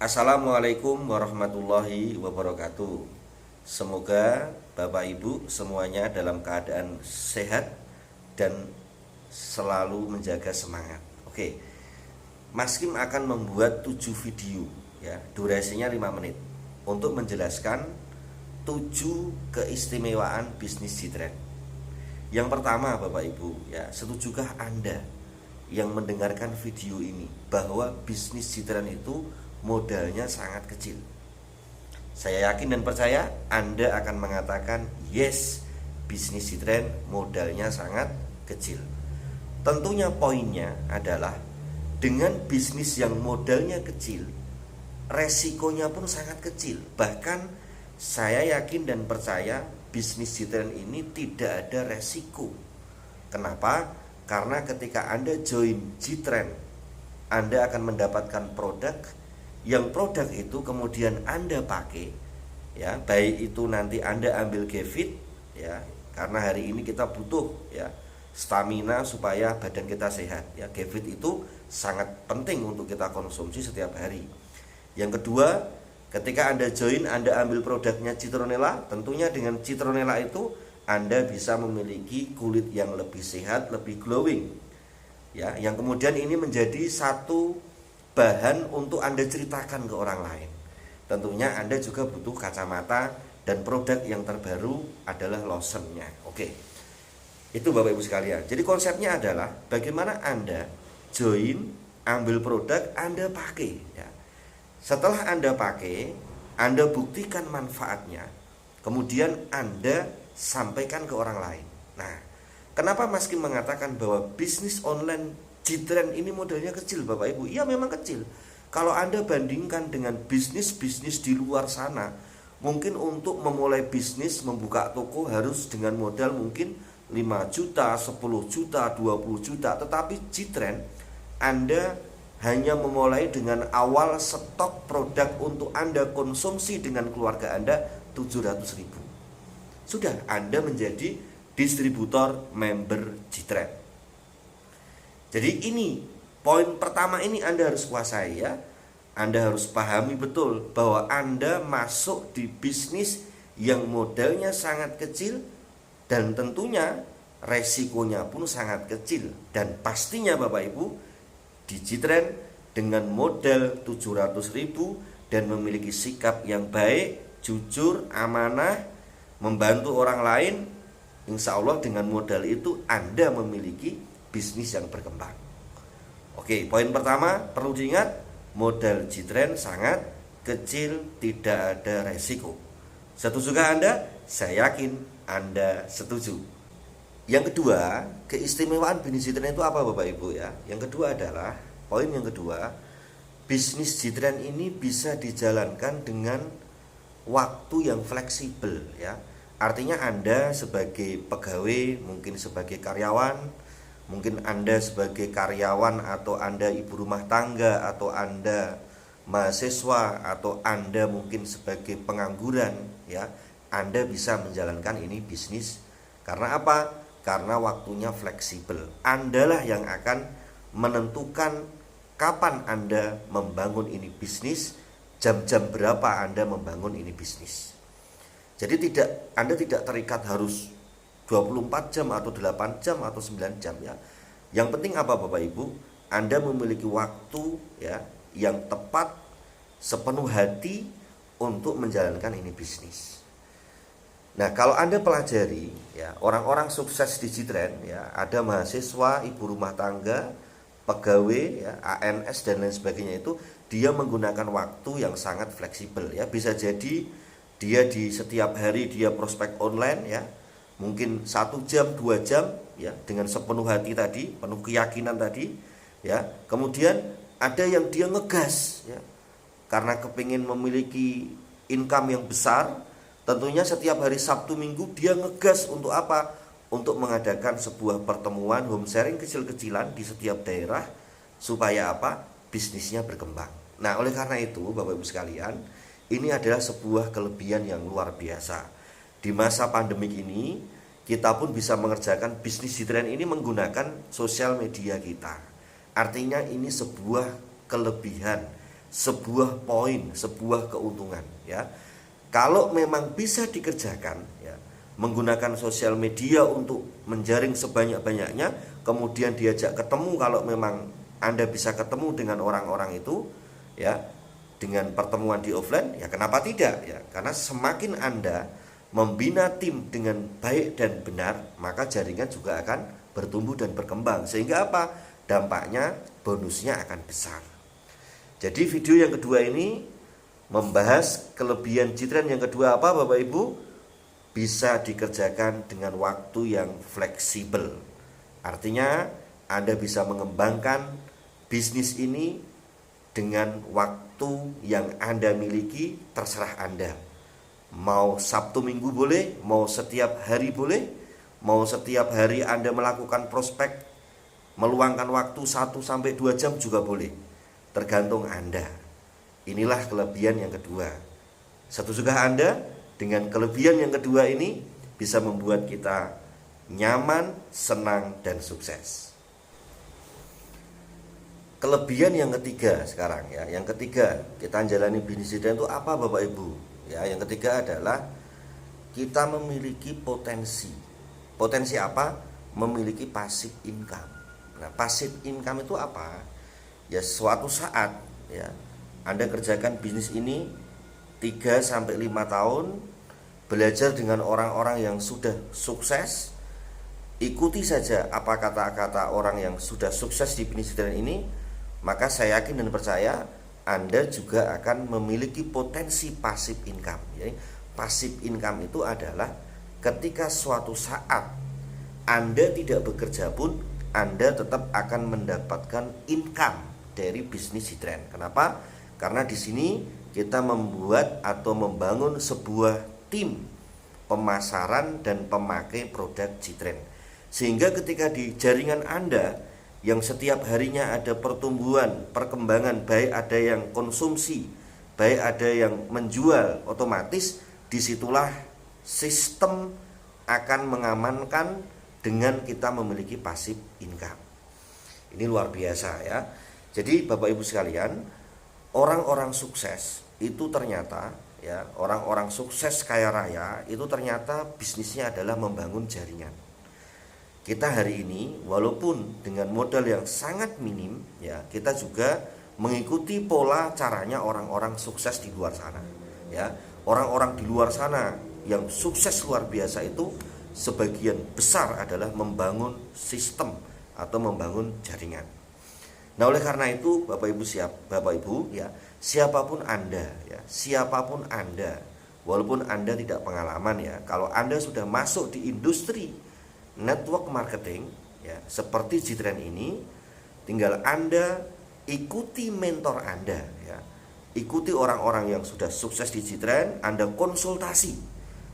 Assalamualaikum warahmatullahi wabarakatuh. Semoga Bapak Ibu semuanya dalam keadaan sehat dan selalu menjaga semangat. Oke, Mas Kim akan membuat 7 video ya, durasinya 5 menit untuk menjelaskan 7 keistimewaan bisnis Citren. Yang pertama Bapak Ibu ya, setujukah Anda yang mendengarkan video ini bahwa bisnis Citren itu modalnya sangat kecil? Saya yakin dan percaya Anda akan mengatakan yes, bisnis Citren modalnya sangat kecil. Tentunya poinnya adalah dengan bisnis yang modalnya kecil, resikonya pun sangat kecil. Bahkan saya yakin dan percaya bisnis Citren ini tidak ada resiko. Kenapa? Karena ketika Anda join Citren, Anda akan mendapatkan produk, yang produk itu kemudian Anda pakai ya, baik itu nanti Anda ambil G-Fit ya, karena hari ini kita butuh ya stamina supaya badan kita sehat ya. G-Fit itu sangat penting untuk kita konsumsi setiap hari. Yang kedua, ketika Anda join, Anda ambil produknya Citronella, tentunya dengan Citronella itu Anda bisa memiliki kulit yang lebih sehat, lebih glowing ya, yang kemudian ini menjadi satu bahan untuk Anda ceritakan ke orang lain. Tentunya Anda juga butuh kacamata, dan produk yang terbaru adalah lotionnya. Oke, itu Bapak Ibu sekalian. Jadi konsepnya adalah bagaimana Anda join, ambil produk, Anda pakai ya. Setelah Anda pakai, Anda buktikan manfaatnya, kemudian Anda sampaikan ke orang lain. Nah, kenapa Mas Kim mengatakan bahwa bisnis online Citren ini modalnya kecil Bapak Ibu? Iya memang kecil. Kalau Anda bandingkan dengan bisnis-bisnis di luar sana, mungkin untuk memulai bisnis, membuka toko harus dengan modal mungkin 5 juta, 10 juta, 20 juta. Tetapi Citren, Anda hanya memulai dengan awal stok produk untuk Anda konsumsi dengan keluarga Anda 700.000. Sudah Anda menjadi distributor member Citren. Jadi ini poin pertama, ini Anda harus kuasai ya. Anda harus pahami betul bahwa Anda masuk di bisnis yang modalnya sangat kecil, dan tentunya resikonya pun sangat kecil. Dan pastinya Bapak Ibu di Citren dengan modal 700.000 dan memiliki sikap yang baik, jujur, amanah, membantu orang lain, insya Allah dengan modal itu Anda memiliki bisnis yang berkembang. Oke, poin pertama perlu diingat, modal Citren sangat kecil, tidak ada resiko. Setujukah Anda? Saya yakin Anda setuju. Yang kedua, keistimewaan bisnis Citren itu apa Bapak Ibu ya? Yang kedua adalah, poin yang kedua, bisnis Citren ini bisa dijalankan dengan waktu yang fleksibel ya. Artinya Anda sebagai pegawai, mungkin sebagai karyawan, mungkin Anda sebagai karyawan, atau Anda ibu rumah tangga, atau Anda mahasiswa, atau Anda mungkin sebagai pengangguran ya, Anda bisa menjalankan ini bisnis. Karena apa? Karena waktunya fleksibel. Andalah yang akan menentukan kapan Anda membangun ini bisnis, jam-jam berapa Anda membangun ini bisnis. Jadi Anda tidak terikat harus 24 jam atau 8 jam atau 9 jam ya. Yang penting apa Bapak Ibu? Anda memiliki waktu ya yang tepat, sepenuh hati untuk menjalankan ini bisnis. Nah, kalau Anda pelajari ya, orang-orang sukses di Citren ya, ada mahasiswa, ibu rumah tangga, pegawai ya, ANS dan lain sebagainya, itu dia menggunakan waktu yang sangat fleksibel ya. Bisa jadi dia di setiap hari dia prospek online ya, mungkin 1 jam 2 jam ya, dengan sepenuh hati tadi, penuh keyakinan tadi ya. Kemudian ada yang dia ngegas ya, karena kepingin memiliki income yang besar. Tentunya setiap hari Sabtu Minggu dia ngegas untuk apa? untuk mengadakan sebuah pertemuan home sharing kecil-kecilan di setiap daerah supaya apa? Bisnisnya berkembang. Nah, oleh karena itu Bapak Ibu sekalian, ini adalah sebuah kelebihan yang luar biasa. Di masa pandemik ini, kita pun bisa mengerjakan bisnis Citren ini menggunakan sosial media kita. Artinya ini sebuah kelebihan, sebuah poin, sebuah keuntungan ya. Kalau memang bisa dikerjakan ya, menggunakan sosial media untuk menjaring sebanyak-banyaknya, kemudian diajak ketemu kalau memang Anda bisa ketemu dengan orang-orang itu ya, dengan pertemuan di offline ya kenapa tidak ya, karena semakin Anda membina tim dengan baik dan benar, maka jaringan juga akan bertumbuh dan berkembang, sehingga apa? Dampaknya, bonusnya akan besar. Jadi video yang kedua ini membahas kelebihan Citren yang kedua apa Bapak Ibu? Bisa dikerjakan dengan waktu yang fleksibel. Artinya Anda bisa mengembangkan bisnis ini dengan waktu yang Anda miliki, terserah Anda. Mau Sabtu Minggu boleh, mau setiap hari boleh, mau setiap hari Anda melakukan prospek, meluangkan waktu 1-2 jam juga boleh. Tergantung Anda. Inilah kelebihan yang kedua. Setujukah Anda dengan kelebihan yang kedua ini bisa membuat kita nyaman, senang, dan sukses? Kelebihan yang ketiga sekarang ya. Yang ketiga, kita jalani bisnis Citren itu apa Bapak Ibu? Ya, yang ketiga adalah kita memiliki potensi. Potensi apa? Memiliki passive income. Nah, passive income itu apa? Ya, suatu saat ya Anda kerjakan bisnis ini 3-5 tahun, belajar dengan orang-orang yang sudah sukses, ikuti saja apa kata-kata orang yang sudah sukses di bisnis Citren ini, maka saya yakin dan percaya Anda juga akan memiliki potensi passive income. Jadi passive income itu adalah ketika suatu saat Anda tidak bekerja pun Anda tetap akan mendapatkan income dari bisnis Citren. Kenapa? Karena di sini kita membuat atau membangun sebuah tim pemasaran dan pemakai produk Citren. Sehingga ketika di jaringan Anda yang setiap harinya ada pertumbuhan, perkembangan, baik ada yang konsumsi, baik ada yang menjual, otomatis disitulah sistem akan mengamankan dengan kita memiliki passive income. Ini luar biasa ya. Jadi Bapak Ibu sekalian, orang-orang sukses itu ternyata ya, orang-orang sukses kaya raya itu ternyata bisnisnya adalah membangun jaringan. Kita hari ini walaupun dengan modal yang sangat minim ya, kita juga mengikuti pola caranya orang-orang sukses di luar sana ya. Orang-orang di luar sana yang sukses luar biasa itu sebagian besar adalah membangun sistem atau membangun jaringan. Nah, oleh karena itu Bapak Ibu ya, siapapun Anda ya, siapapun Anda, walaupun Anda tidak pengalaman ya, kalau Anda sudah masuk di industri network marketing ya, seperti Citren ini, tinggal Anda ikuti mentor Anda ya. Ikuti orang-orang yang sudah sukses di Citren, Anda konsultasi.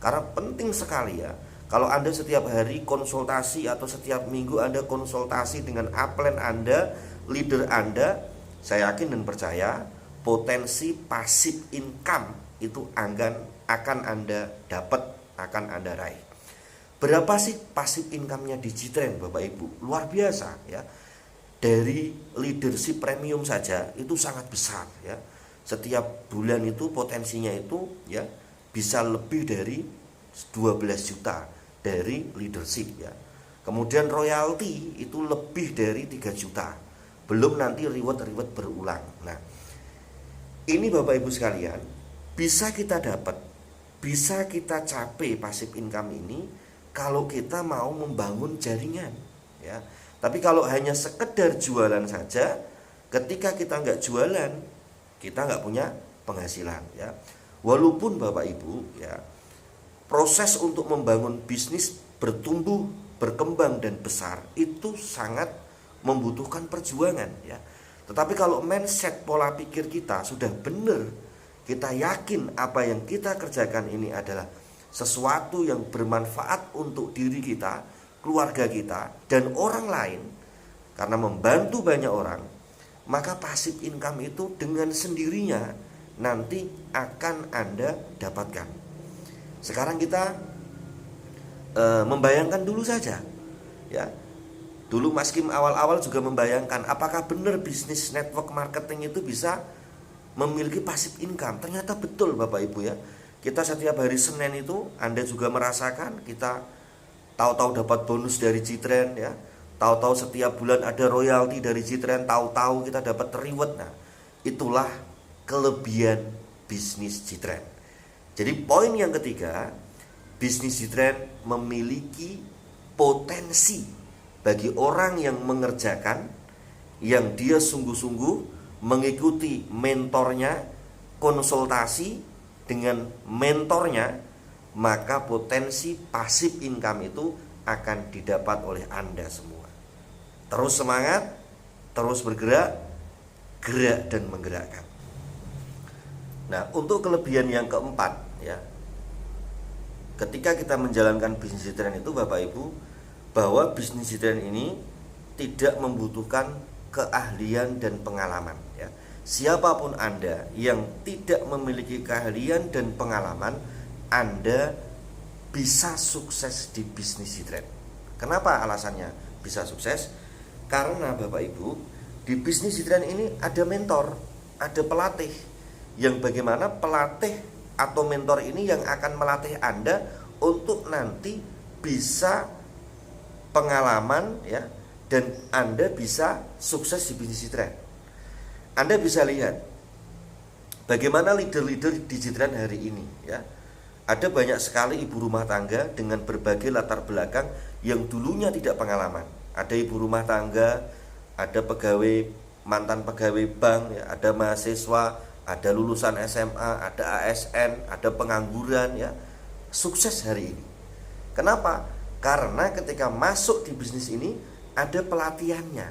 Karena penting sekali ya, kalau Anda setiap hari konsultasi atau setiap minggu Anda konsultasi dengan upline Anda, leader Anda, saya yakin dan percaya potensi passive income itu akan Anda dapat, akan Anda raih. Berapa sih passive income-nya di Citren Bapak Ibu? Luar biasa ya. Dari leadership premium saja itu sangat besar ya. Setiap bulan itu potensinya itu ya bisa lebih dari 12 juta dari leadership ya. Kemudian royalti itu lebih dari 3 juta. Belum nanti reward berulang. Nah, ini Bapak Ibu sekalian, bisa kita dapat, bisa kita capai passive income ini kalau kita mau membangun jaringan ya. Tapi kalau hanya sekedar jualan saja, ketika kita nggak jualan, kita nggak punya penghasilan ya. Walaupun Bapak Ibu ya, proses untuk membangun bisnis bertumbuh, berkembang dan besar itu sangat membutuhkan perjuangan ya. Tetapi kalau mindset, pola pikir kita sudah benar, kita yakin apa yang kita kerjakan ini adalah sesuatu yang bermanfaat untuk diri kita, keluarga kita dan orang lain, karena membantu banyak orang, maka passive income itu dengan sendirinya nanti akan Anda dapatkan. Sekarang kita membayangkan dulu saja, ya. Dulu Mas Kim awal-awal juga membayangkan apakah benar bisnis network marketing itu bisa memiliki passive income. Ternyata betul Bapak Ibu ya. Kita setiap hari Senin itu Anda juga merasakan, kita tahu-tahu dapat bonus dari Ctrend ya. Tahu-tahu setiap bulan ada royalti dari Ctrend, tahu-tahu kita dapat reward. Nah, itulah kelebihan bisnis Ctrend. Jadi poin yang ketiga, bisnis Ctrend memiliki potensi bagi orang yang mengerjakan, yang dia sungguh-sungguh mengikuti mentornya, konsultasi dengan mentornya, maka potensi passive income itu akan didapat oleh Anda semua. Terus semangat, terus bergerak, gerak dan menggerakkan. Nah, untuk kelebihan yang keempat ya, ketika kita menjalankan bisnis Ctrend itu Bapak Ibu, bahwa bisnis Ctrend ini tidak membutuhkan keahlian dan pengalaman ya. Siapapun Anda yang tidak memiliki keahlian dan pengalaman, Anda bisa sukses di bisnis Ctrend. Kenapa alasannya bisa sukses? Karena Bapak Ibu, di bisnis Ctrend ini ada mentor, ada pelatih, yang bagaimana pelatih atau mentor ini yang akan melatih Anda untuk nanti bisa pengalaman ya, dan Anda bisa sukses di bisnis Ctrend. Anda bisa lihat bagaimana leader-leader di Ctrend hari ini ya. Ada banyak sekali ibu rumah tangga dengan berbagai latar belakang yang dulunya tidak pengalaman. Ada ibu rumah tangga, ada pegawai, mantan pegawai bank ya, ada mahasiswa, ada lulusan SMA, ada ASN, ada pengangguran ya. Sukses hari ini. Kenapa? Karena ketika masuk di bisnis ini ada pelatihannya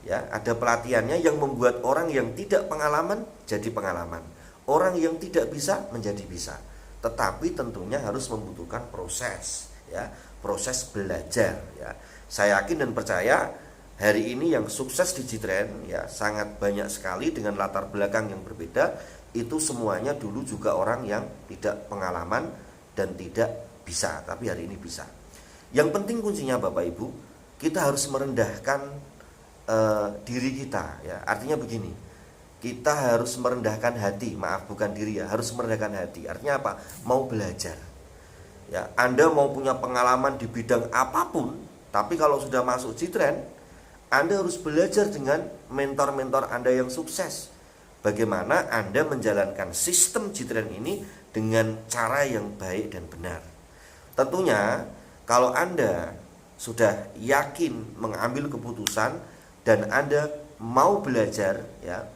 ya, ada pelatihannya yang membuat orang yang tidak pengalaman jadi pengalaman, orang yang tidak bisa menjadi bisa. Tetapi tentunya harus membutuhkan proses ya, proses belajar ya. Saya yakin dan percaya hari ini yang sukses di Ctrend ya, sangat banyak sekali dengan latar belakang yang berbeda. Itu semuanya dulu juga orang yang tidak pengalaman dan tidak bisa, tapi hari ini bisa. Yang penting kuncinya Bapak Ibu, kita harus merendahkan diri kita ya. Artinya begini, kita harus merendahkan hati, maaf bukan diri ya, harus merendahkan hati. Artinya apa? Mau belajar ya. Anda mau punya pengalaman di bidang apapun, tapi kalau sudah masuk Ctrend, Anda harus belajar dengan mentor-mentor Anda yang sukses. Bagaimana Anda menjalankan sistem Ctrend ini dengan cara yang baik dan benar. Tentunya kalau Anda sudah yakin mengambil keputusan dan Anda mau belajar ya,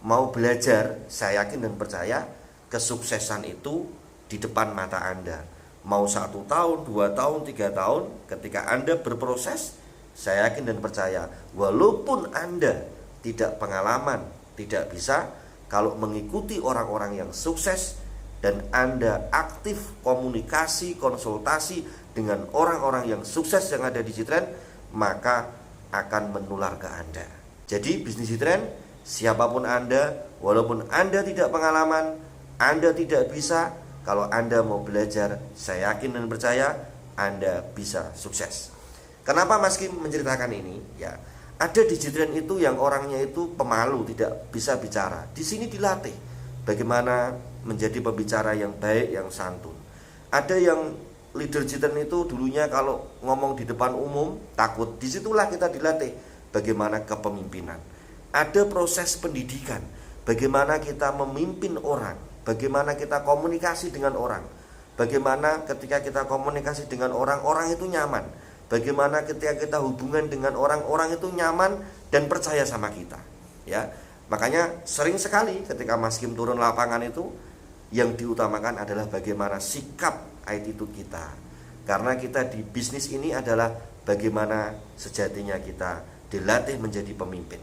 mau belajar, saya yakin dan percaya kesuksesan itu di depan mata Anda. Mau 1 tahun, 2 tahun, 3 tahun, ketika Anda berproses, saya yakin dan percaya walaupun Anda tidak pengalaman, tidak bisa, kalau mengikuti orang-orang yang sukses dan Anda aktif komunikasi, konsultasi dengan orang-orang yang sukses yang ada di Ctrend, maka akan menular ke Anda. Jadi bisnis Ctrend, siapapun Anda, walaupun Anda tidak pengalaman, Anda tidak bisa, kalau Anda mau belajar, saya yakin dan percaya Anda bisa sukses. Kenapa Mas Kim menceritakan ini? Ya, ada di Ctrend itu yang orangnya itu pemalu, tidak bisa bicara. Di sini dilatih bagaimana menjadi pembicara yang baik, yang santun. Ada yang leader Ctrend itu dulunya kalau ngomong di depan umum takut. Disitulah kita dilatih bagaimana kepemimpinan. Ada proses pendidikan, bagaimana kita memimpin orang, bagaimana kita komunikasi dengan orang, bagaimana ketika kita komunikasi dengan orang, orang itu nyaman, bagaimana ketika kita hubungan dengan orang, orang itu nyaman dan percaya sama kita ya. Makanya sering sekali ketika Mas Kim turun lapangan itu, yang diutamakan adalah bagaimana sikap attitude kita. Karena kita di bisnis ini adalah bagaimana sejatinya kita dilatih menjadi pemimpin.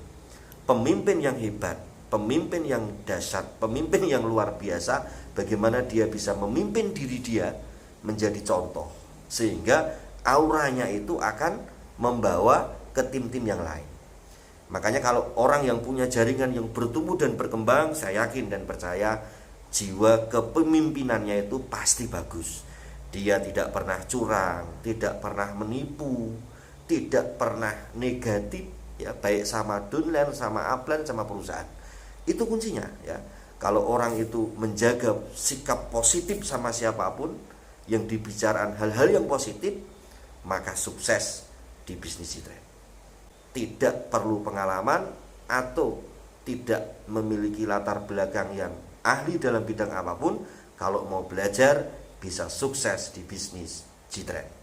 Pemimpin yang hebat, pemimpin yang dahsyat, pemimpin yang luar biasa. Bagaimana dia bisa memimpin diri dia menjadi contoh, sehingga auranya itu akan membawa ke tim-tim yang lain. Makanya kalau orang yang punya jaringan yang bertumbuh dan berkembang, saya yakin dan percaya jiwa kepemimpinannya itu pasti bagus. Dia tidak pernah curang, tidak pernah menipu, tidak pernah negatif, ya, baik sama downline, sama upline, sama perusahaan. Itu kuncinya, ya. Kalau orang itu menjaga sikap positif sama siapapun, yang dibicarakan hal-hal yang positif, maka sukses di bisnis Ctrade. Tidak perlu pengalaman atau tidak memiliki latar belakang yang ahli dalam bidang apapun, kalau mau belajar bisa sukses di bisnis Ctrade.